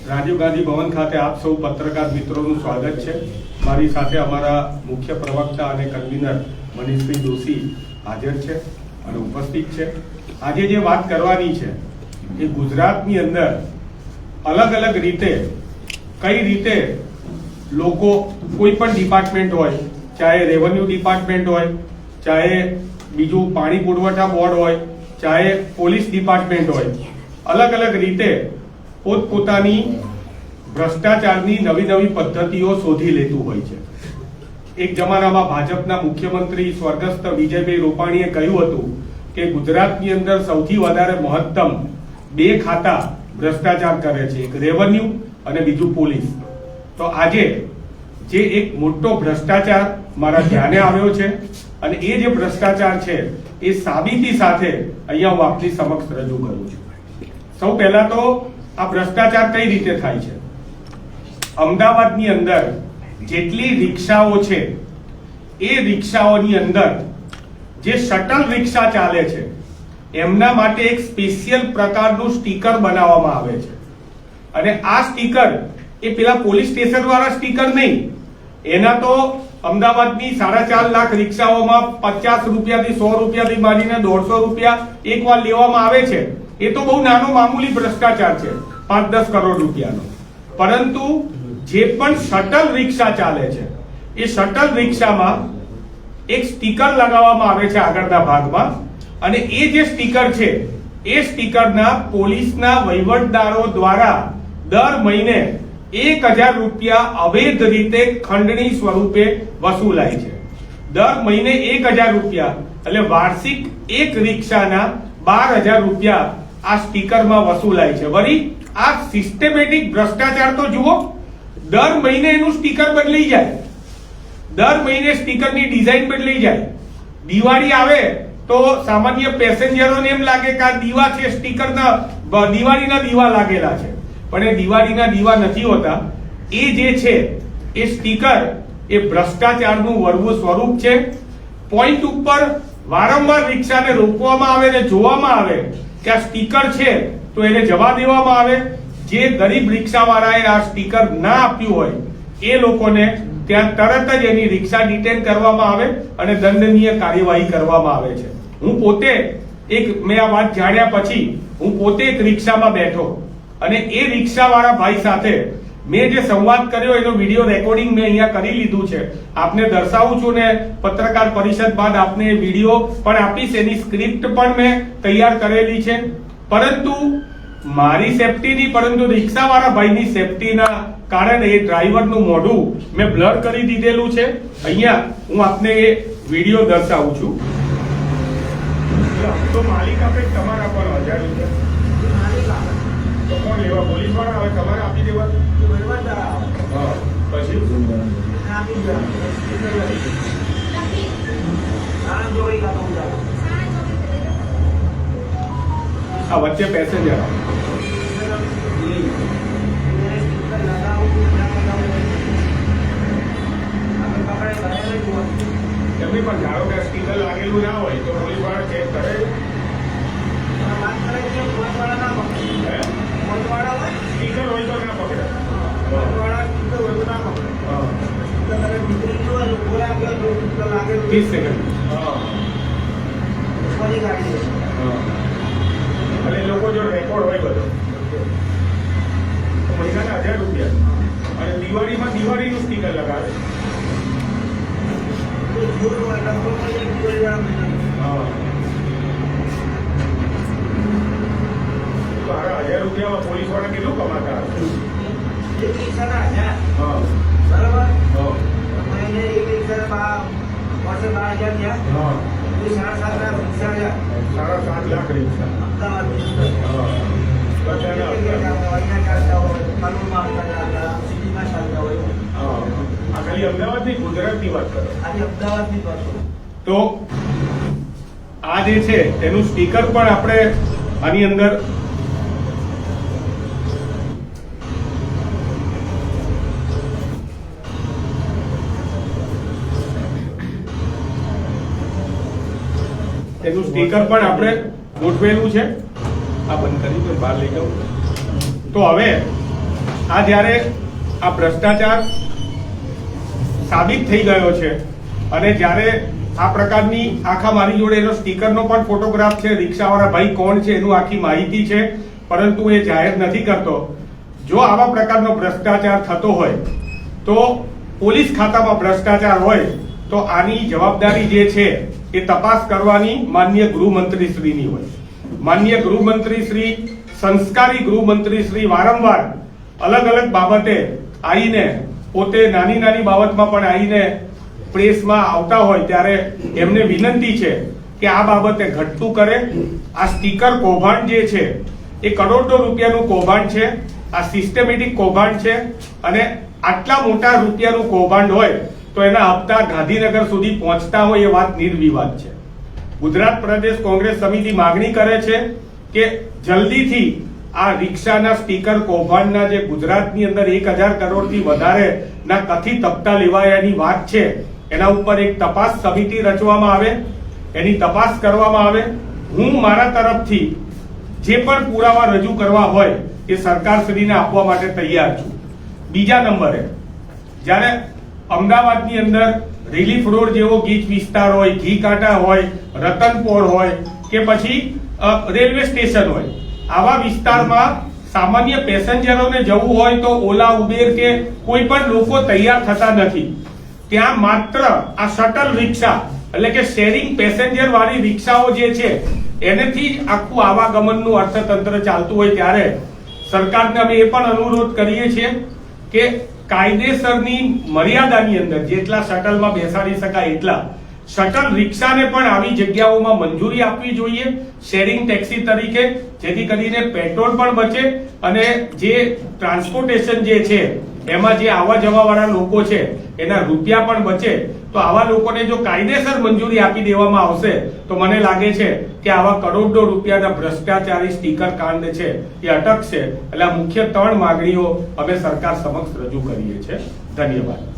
રાજીવ ગાંધી ભવન ખાતે આપ સૌ પત્રકાર મિત્રોનું સ્વાગત છે। મારી સાથે અમારા મુખ્ય પ્રવક્તા અને કન્વીનર મનીષભાઈ દોશી હાજર છે અને ઉપસ્થિત છે। આજે જે વાત કરવાની છે એ ગુજરાતની અંદર અલગ અલગ રીતે કઈ રીતે લોકો કોઈ પણ ડિપાર્ટમેન્ટ હોય, ચાહે રેવન્યુ ડિપાર્ટમેન્ટ હોય, ચાહે બીજું પાણી પુરવઠા બોર્ડ હોય, ચાહે પોલીસ ડિપાર્ટમેન્ટ હોય, અલગ અલગ રીતે પોતપોતાની ભ્રષ્ટાચારની નવી નવી પદ્ધતિઓ શોધી લેતું હોય છે। એક જમાનામાં ભાજપના મુખ્યમંત્રી સ્વર્ગસ્થ વિજયભાઈ રૂપાણીએ કહ્યું હતું કે ગુજરાતની અંદર સૌથી વધારે મહત્તમ બે ખાતા ભ્રષ્ટાચાર કરે છે, એક રેવન્યુ અને બીજું પોલીસ। તો આજે જે એક મોટો ભ્રષ્ટાચાર મારા ધ્યાને આવ્યો છે અને એ જે ભ્રષ્ટાચાર છે એ સાબિતી સાથે અહીંયા હું આપની સમક્ષ રજૂ કરું છું। સૌ પહેલા તો આ ભ્રષ્ટાચાર કઈ રીતે થાય છે? અમદાવાદની અંદર જેટલી રિક્ષાઓ છે એ રિક્ષાઓની અંદર જે શટલ રિક્ષા ચાલે છે એમના માટે એક સ્પેશિયલ પ્રકારનું સ્ટીકર બનાવવામાં આવે છે અને આ સ્ટીકર એ પેલા પોલીસ સ્ટેશન વાળા સ્ટીકર નહીં, એના તો અમદાવાદની 4.5 લાખ રિક્ષાઓમાં 50 રૂપિયાથી 100 રૂપિયાથી માંડીને 150 રૂપિયા એકવાર લેવામાં આવે છે। એ તો બહુ નાનો મામૂલી ભ્રષ્ટાચાર છે, 5-10 કરોડ રૂપિયાનો। પરંતુ જે પણ શટલ રિક્ષા ચાલે છે એ શટલ રિક્ષામાં એક સ્ટીકર લગાવવામાં આવે છે આગળના ભાગમાં અને એ જે સ્ટીકર છે એ સ્ટીકરના પોલીસના વહીવટદારો દ્વારા દર મહિને 1000 રૂપિયા અવૈધ રીતે ખંડણી સ્વરૂપે વસૂલાય છે। દર મહિને 1000 રૂપિયા એટલે વાર્ષિક એક રિક્ષાના 12000 રૂપિયા આ સ્ટીકરમાં વસૂલાય છે। વળી આ સિસ્ટમેટિક ભ્રષ્ટાચાર તો જુઓ, દર મહિને એનું સ્ટીકર બદલી જાય, દર મહિને સ્ટીકરની ડિઝાઇન બદલી જાય। દિવાળી આવે તો સામાન્ય પેસેન્જરોને એમ લાગે કે આ દીવા છે, સ્ટીકરના દિવાળીના દીવા લાગેલા છે, પણ એ દિવાળીના દીવા નથી હોતા। એ જે છે એ સ્ટીકર એ ભ્રષ્ટાચારનું વળવું સ્વરૂપ છે। પોઈન્ટ ઉપર વારંવાર રિક્ષાને રોકવામાં આવે ને જોવામાં આવે કે આ સ્ટીકર છે તો એને જવા દેવામાં આવે। જે ગરીબ રિક્ષાવાળાએ આ સ્ટીકર ના આપ્યું હોય એ લોકોને ત્યાં તરત જ એની રિક્ષા ડિટેન કરવામાં આવે અને દંડનીય કાર્યવાહી કરવામાં આવે છે। હું પોતે મેં આ વાત જાણ્યા પછી હું પોતે એક રિક્ષામાં બેઠો અને એ રિક્ષાવાળા ભાઈ સાથે મેં જે સંવાદ કર્યો એનો વિડીયો રેકોર્ડિંગ મેં અહીંયા કરી લીધું છે, આપને દર્શાવું છું ને પત્રકાર પરિષદ બાદ આપને એ વિડીયો પણ આપીશ, એની સ્ક્રિપ્ટ પણ મેં તૈયાર કરેલી છે। પરંતુ મારી સેફટી નહીં પરંતુ રિક્ષાવાળા ભાઈની સેફટીના કારણે એ ડ્રાઈવરનું મોઢું મેં બ્લર કરી દીધેલું છે। અહીંયા હું આપને એ વિડીયો દર્શાવું છું। તો માલિક આપણે તમારા પર 1000 રૂપિયા તો કોણ લેવા? પોલીસ વાળા આવે, તમારે આપી દેવા? પછી આ વચ્ચે પેસેન્જર એમની પણ ધારો કે સ્ટીકર લાગેલું ના હોય તો પોલીસ વાળા ચેક કરે? સ્ટીકર હોય તો ના પકડે? 30 સેકન્ડ અને લોકો જો રેકોર્ડ હોય બધો તો મહિનાના 1000 રૂપિયા અને દિવાળીમાં દિવાળીનું સ્ટીકર લગાવે। મારા 1000 રૂપિયામાં પોલીસ વાળા કેટલું કમાતા હશે? સાડા 7 લાખ રિક્ષા ખાલી અમદાવાદની ગુજરાતની વાત કરો તો આ જે છે એનું સ્ટીકર પણ આપણે આની અંદર એનું સ્ટીકર પણ આપણે ગોઠવેલું છે। આ બંધ કરી બહાર લઈ જાઉં તો હવે આ જ્યારે આ ભ્રષ્ટાચાર સાબિત થઈ ગયો છે અને જ્યારે આ પ્રકારની આખા મારી જોડે એનો સ્ટીકરનો પણ ફોટોગ્રાફ છે, રિક્ષાવાળા ભાઈ કોણ છે એનું આખી માહિતી છે, પરંતુ એ જાહેર નથી કરતો. જો આવા પ્રકારનો ભ્રષ્ટાચાર થતો હોય તો પોલીસ ખાતામાં ભ્રષ્ટાચાર હોય તો આની જવાબદારી જે છે એ તપાસ કરવાની માનનીય ગૃહમંત્રી શ્રીની હોય. માનનીય ગૃહમંત્રી શ્રી, સંસ્કારી ગૃહમંત્રી શ્રી વારંવાર અલગ અલગ બાબતે આવીને, પોતે નાની નાની બાબતમાં પણ આવીને પ્રેસમાં આવતા હોય ત્યારે એમને વિનંતી છે કે આ બાબતે ઘટતું કરે. આ સ્ટીકર કૌભાંડ જે છે એ કરોડો રૂપિયાનું કૌભાંડ છે. આ સિસ્ટમેટિક કૌભાંડ છે અને આટલા મોટા રૂપિયાનું કૌભાંડ હોય તો એના હપ્તા ગાંધીનગર સુધી પહોંચતા હોય એ વાત નિર્વિવાદ છે. ગુજરાત પ્રદેશ કોંગ્રેસ સમિતિ માંગણી કરે છે કે જલ્દીથી આ રિક્ષાના સ્ટીકર કૌભાંડના જે ગુજરાતની અંદર 1000 કરોડથી વધારેના કથિત હપ્તા લેવાયાની વાત છે એના ઉપર એક તપાસ સમિતિ રચવામાં આવે, એની તપાસ કરવામાં આવે. હું મારા તરફથી જે પણ પુરાવા રજૂ કરવા હોય એ સરકારશ્રીને આપવા માટે તૈયાર છું. બીજા નંબરે, જ્યારે અમદાવાદની અંદર રિલીફ રોડ જેવો ગીચ વિસ્તાર હોય, ઘી કાંટા હોય, રતનપોર હોય કે પછી રેલવે સ્ટેશન હોય, આવા વિસ્તારમાં સામાન્ય પેસેન્જરોને જવું હોય તો ઓલા, ઉબેર કે કોઈ પણ લોકો તૈયાર થતા નથી. ત્યાં માત્ર આ શટલ રિક્ષા એટલે કે શેરિંગ પેસેન્જર વાળી રિક્ષાઓ જે છે એનેથી જ આખું આવાગમનનું અર્થતંત્ર ચાલતું હોય ત્યારે સરકારને અમે એ પણ અનુરોધ કરીએ છીએ કે કાયદેસરની મર્યાદાની અંદર જેટલા શટલમાં બેસાડી શકાય એટલા શટલ રિક્ષાને પણ આવી જગ્યાઓમાં મંજૂરી આપવી જોઈએ શેરિંગ ટેક્સી તરીકે, જેથી કરીને પેટ્રોલ પણ બચે અને જે ટ્રાન્સપોર્ટેશન જે છે એમાં જે આવવા જવા વાળા લોકો છે એના રૂપિયા પણ બચે. તો આવા લોકોને જો કાયદેસર મંજૂરી આપી દેવામાં આવશે તો મને લાગે છે કે આવા કરોડો રૂપિયાના ભ્રષ્ટાચારી સ્ટીકર કાંડ છે એ અટકશે. એટલે આ મુખ્ય 3 માંગણીઓ અમે સરકાર સમક્ષ રજૂ કરીએ છીએ. ધન્યવાદ.